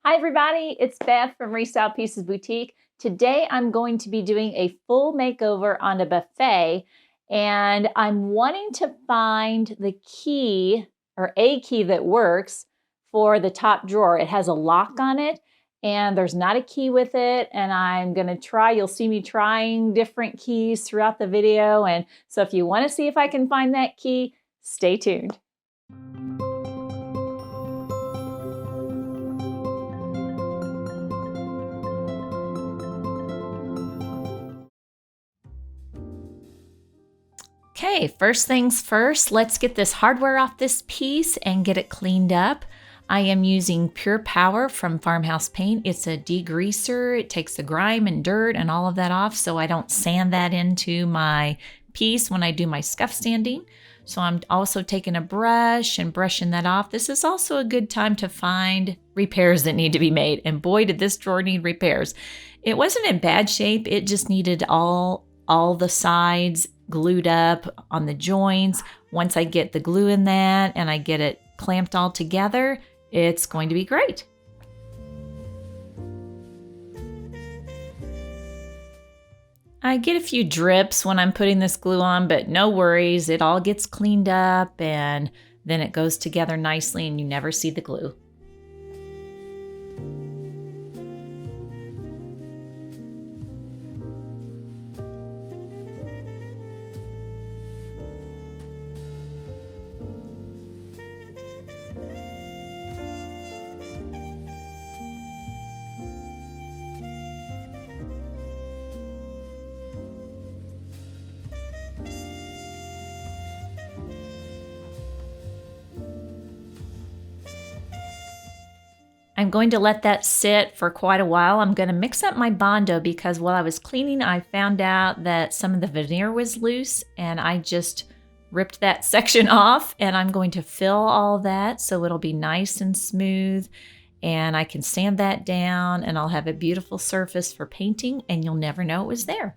Hi everybody, it's Beth from Restyled Pieces Boutique. Today I'm going to be doing a full makeover on a buffet, and I'm wanting to find the key or a key that works for the top drawer. It has a lock on it and there's not a key with it, and I'm going to try. You'll see me trying different keys throughout the video, and so if you want to see if I can find that key, stay tuned. Okay, first things first, let's get this hardware off this piece and get it cleaned up. I am using Pure Power from Farmhouse Paint. It's a degreaser. It takes the grime and dirt and all of that off so I don't sand that into my piece when I do my scuff sanding. So I'm also taking a brush and brushing that off. This is also a good time to find repairs that need to be made. And boy, did this drawer need repairs. It wasn't in bad shape. It just needed all the sides glued up on the joints. Once I get the glue in that and I get it clamped all together, it's going to be great. I get a few drips when I'm putting this glue on, but no worries. It all gets cleaned up and then it goes together nicely and you never see the glue. I'm going to let that sit for quite a while. I'm going to mix up my Bondo because while I was cleaning, I found out that some of the veneer was loose and I just ripped that section off, and I'm going to fill all that so it'll be nice and smooth and I can sand that down and I'll have a beautiful surface for painting and you'll never know it was there.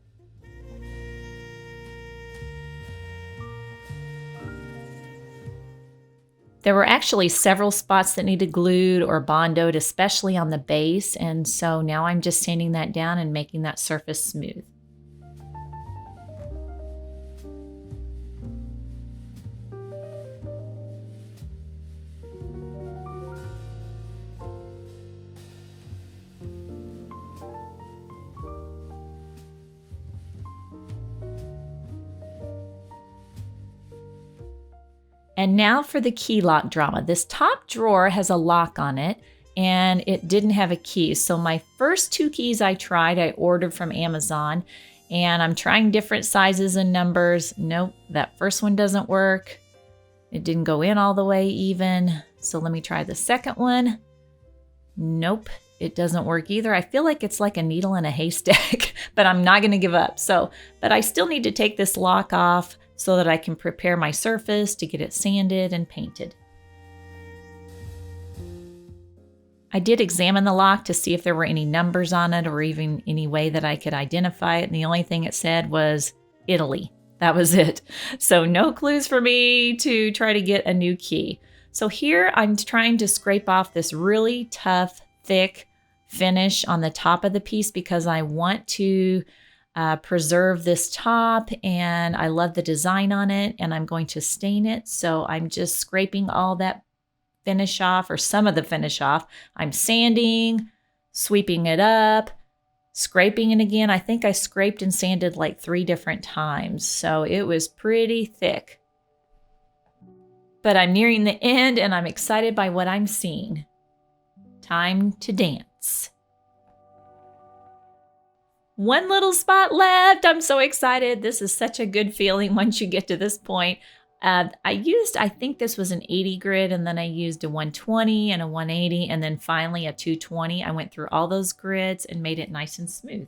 There were actually several spots that needed glued or bondoed, especially on the base, and so now I'm just sanding that down and making that surface smooth. And now for the key lock drama. This top drawer has a lock on it and it didn't have a key. So my first two keys I tried, I ordered from Amazon, and I'm trying different sizes and numbers. Nope, that first one doesn't work. It didn't go in all the way even. So let me try the second one. Nope, it doesn't work either. I feel like it's like a needle in a haystack, but I'm not gonna give up. But I still need to take this lock off so that I can prepare my surface to get it sanded and painted. I did examine the lock to see if there were any numbers on it or even any way that I could identify it, and the only thing it said was Italy. That was it. So no clues for me to try to get a new key. So here I'm trying to scrape off this really tough, thick finish on the top of the piece because I want to preserve this top and I love the design on it and I'm going to stain it. So I'm just scraping all that finish off, or some of the finish off. I'm sanding, sweeping it up, scraping it again. I think I scraped and sanded like 3 different times. So it was pretty thick. But I'm nearing the end and I'm excited by what I'm seeing. Time to dance. One little spot left. I'm so excited. This is such a good feeling once you get to this point. I think this was an 80 grid, and then I used a 120 and a 180, and then finally a 220. I went through all those grids and made it nice and smooth.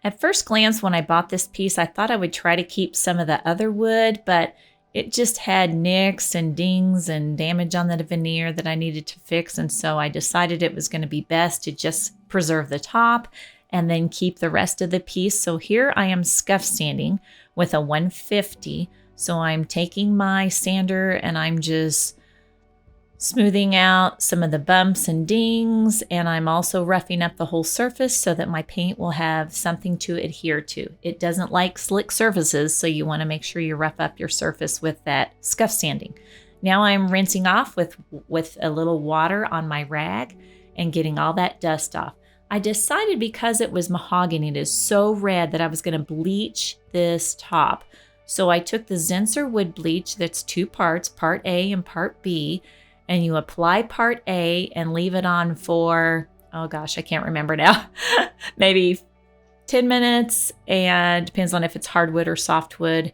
At first glance, when I bought this piece, I thought I would try to keep some of the other wood, but it just had nicks and dings and damage on the veneer that I needed to fix. And so I decided it was going to be best to just preserve the top and then keep the rest of the piece. So here I am scuff sanding with a 150. So I'm taking my sander and I'm just smoothing out some of the bumps and dings, and I'm also roughing up the whole surface so that my paint will have something to adhere to. It doesn't like slick surfaces, so you want to make sure you rough up your surface with that scuff sanding. Now I'm rinsing off with a little water on my rag and getting all that dust off. I decided because it was mahogany, it is so red, that I was going to bleach this top. So I took the Zinsser wood bleach that's 2 parts, part A and part B, and you apply part A and leave it on for, oh gosh, I can't remember now, maybe 10 minutes, and depends on if it's hardwood or softwood.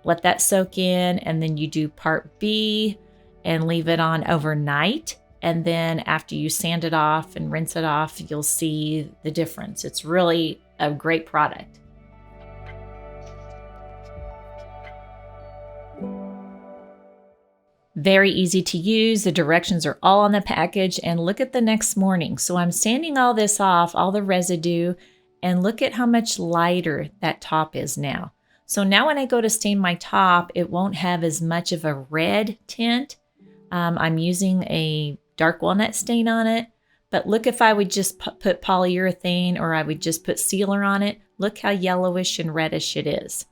Let that soak in, and then you do part B and leave it on overnight. And then after you sand it off and rinse it off, you'll see the difference. It's really a great product. Very easy to use. The directions are all on the package, and look at the next morning. So I'm sanding all this off, all the residue, and look at how much lighter that top is now. So now when I go to stain my top, it won't have as much of a red tint. I'm using a dark walnut stain on it, but look, if I would just put polyurethane or I would just put sealer on it, look how yellowish and reddish it is.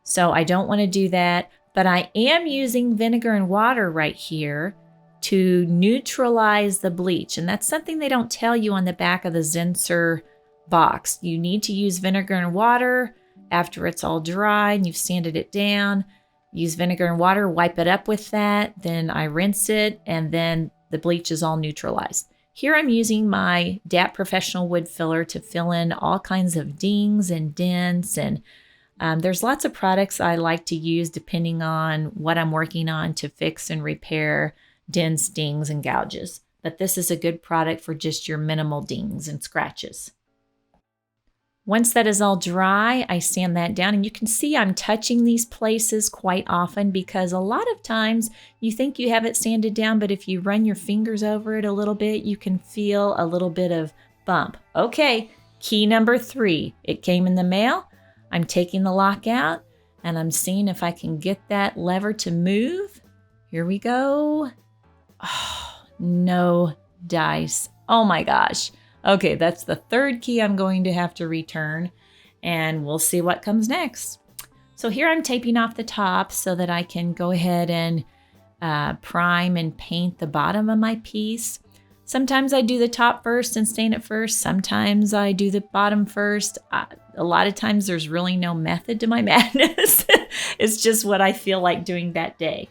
So I don't want to do that. But I am using vinegar and water right here to neutralize the bleach. And that's something they don't tell you on the back of the Zinsser box. You need to use vinegar and water after it's all dry and you've sanded it down. Use vinegar and water, wipe it up with that. Then I rinse it, and then the bleach is all neutralized. Here I'm using my DAP Professional Wood Filler to fill in all kinds of dings and dents, and there's lots of products I like to use depending on what I'm working on to fix and repair dents, dings, and gouges. But this is a good product for just your minimal dings and scratches. Once that is all dry, I sand that down, and you can see I'm touching these places quite often because a lot of times you think you have it sanded down, but if you run your fingers over it a little bit, you can feel a little bit of bump. Okay, key number 3. It came in the mail. I'm taking the lock out and I'm seeing if I can get that lever to move. Here we go. Oh, no dice. Oh my gosh. Okay, that's the 3rd key I'm going to have to return, and we'll see what comes next. So here I'm taping off the top so that I can go ahead and prime and paint the bottom of my piece. Sometimes I do the top first and stain it first. Sometimes I do the bottom first. A lot of times there's really no method to my madness. It's just what I feel like doing that day.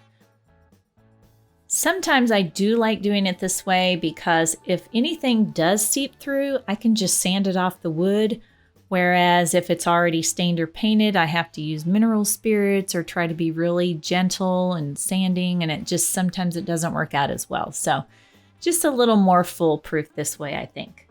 Sometimes I do like doing it this way because if anything does seep through, I can just sand it off the wood. Whereas if it's already stained or painted, I have to use mineral spirits or try to be really gentle and sanding, and sometimes it doesn't work out as well. So just a little more foolproof this way, I think.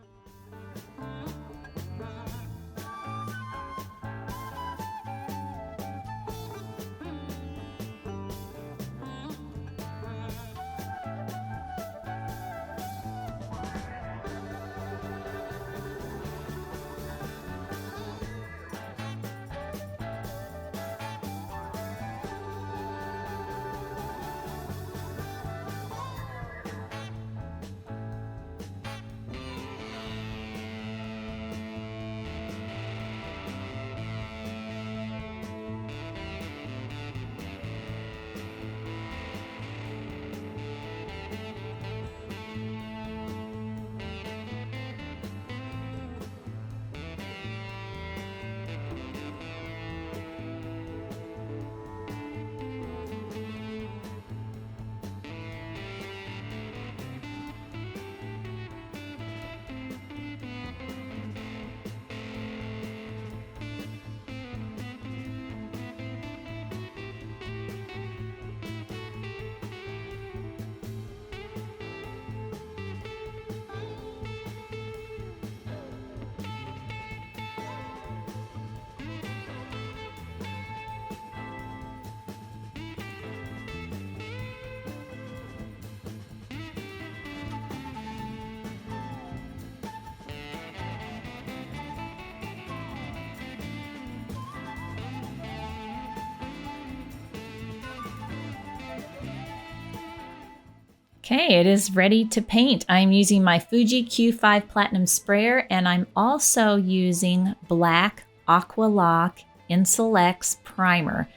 Okay, it is ready to paint. I'm using my Fuji Q5 Platinum Sprayer, and I'm also using black Aqua Lock Insulex Primer.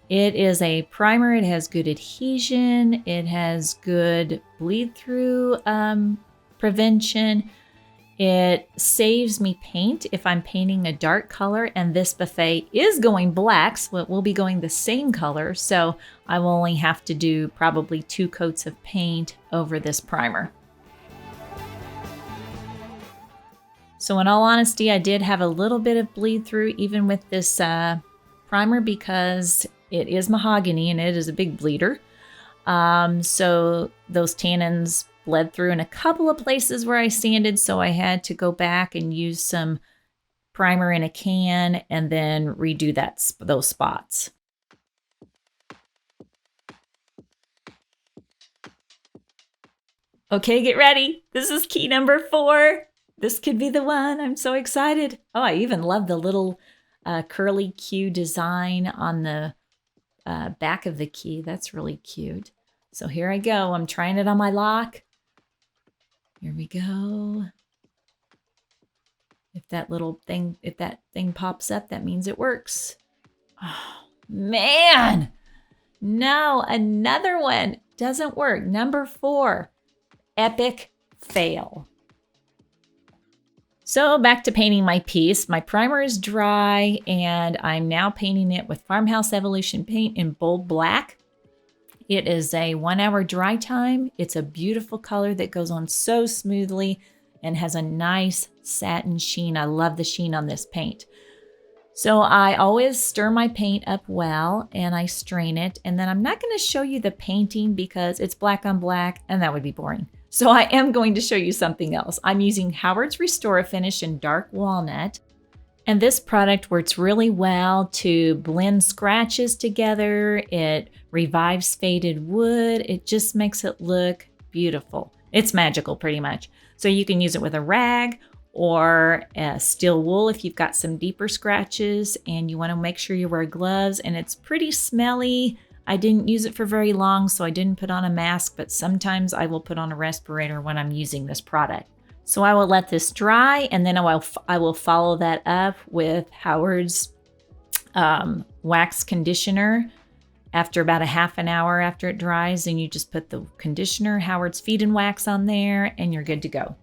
It is a primer. It has good adhesion. It has good bleed through prevention. It saves me paint if I'm painting a dark color, and this buffet is going black, so it will be going the same color. So I will only have to do probably 2 coats of paint over this primer. So in all honesty, I did have a little bit of bleed through even with this primer because it is mahogany and it is a big bleeder. So those tannins bled through in a couple of places where I sanded, so I had to go back and use some primer in a can and then redo those spots. Okay, get ready. This is key number 4. This could be the one. I'm so excited. Oh, I even love the little curly Q design on the back of the key. That's really cute. So here I go. I'm trying it on my lock. Here we go. If that thing pops up, that means it works. Oh, man. No, another one doesn't work. Number 4, epic fail. So back to painting my piece. My primer is dry and I'm now painting it with Farmhouse Evolution paint in bold black. It is a 1-hour dry time. It's a beautiful color that goes on so smoothly and has a nice satin sheen. I love the sheen on this paint. So I always stir my paint up well and I strain it. And then I'm not going to show you the painting because it's black on black and that would be boring. So I am going to show you something else. I'm using Howard's Restore Finish in dark walnut. And this product works really well to blend scratches together. It revives faded wood. It just makes it look beautiful. It's magical pretty much. So you can use it with a rag or a steel wool if you've got some deeper scratches and you want to make sure you wear gloves, and it's pretty smelly. I didn't use it for very long, so I didn't put on a mask, but sometimes I will put on a respirator when I'm using this product. So I will let this dry, and then I will follow that up with Howard's wax conditioner after about a half an hour after it dries, and you just put the conditioner, Howard's Feed and Wax on there, and you're good to go.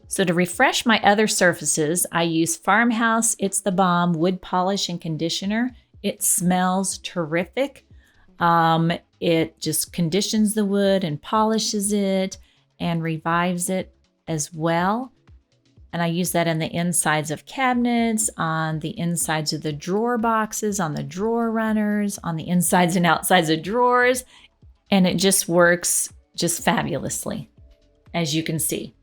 So to refresh my other surfaces, I use Farmhouse It's the Bomb Wood Polish and Conditioner. It smells terrific. It just conditions the wood and polishes it and revives it as well. And I use that in the insides of cabinets, on the insides of the drawer boxes, on the drawer runners, on the insides and outsides of drawers. And it just works just fabulously, as you can see.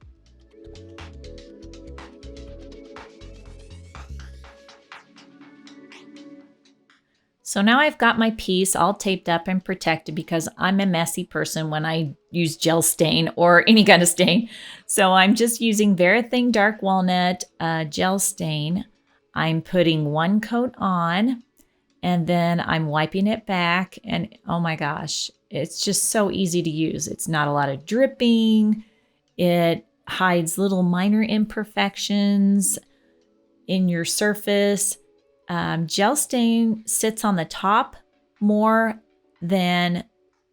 So now I've got my piece all taped up and protected because I'm a messy person when I use gel stain or any kind of stain. So I'm just using Varathane Dark Walnut gel stain. I'm putting 1 coat on and then I'm wiping it back, and oh my gosh, it's just so easy to use. It's not a lot of dripping. It hides little minor imperfections in your surface. Gel stain sits on the top more than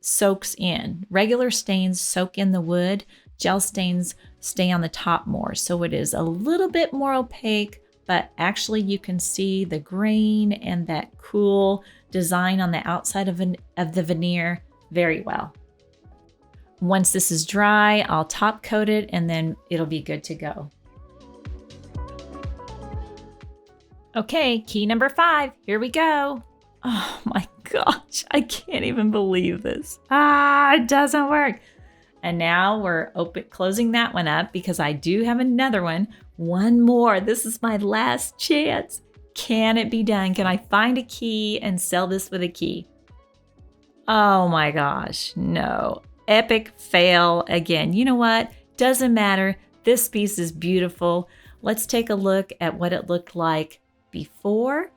soaks in. Regular stains soak in the wood. Gel stains stay on the top more. So it is a little bit more opaque, but actually you can see the grain and that cool design on the outside of the veneer very well. Once this is dry, I'll top coat it and then it'll be good to go. Okay, key number 5, here we go. Oh my gosh, I can't even believe this. It doesn't work. And now we're closing that one up because I do have another one. One more, this is my last chance. Can it be done? Can I find a key and sell this with a key? Oh my gosh, no. Epic fail again. You know what? Doesn't matter. This piece is beautiful. Let's take a look at what it looked like before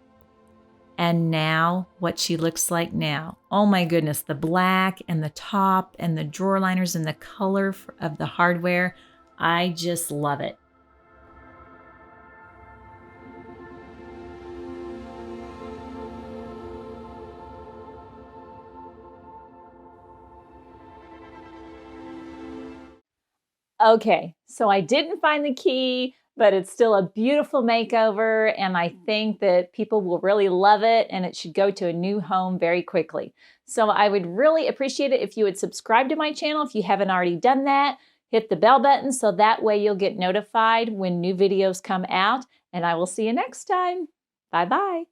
And now what she looks like now. Oh my goodness, the black and the top and the drawer liners and the color of the hardware. I just love it. Okay, so I didn't find the key, but it's still a beautiful makeover, and I think that people will really love it, and it should go to a new home very quickly. So I would really appreciate it if you would subscribe to my channel if you haven't already done that. Hit the bell button so that way you'll get notified when new videos come out, and I will see you next time. Bye-bye.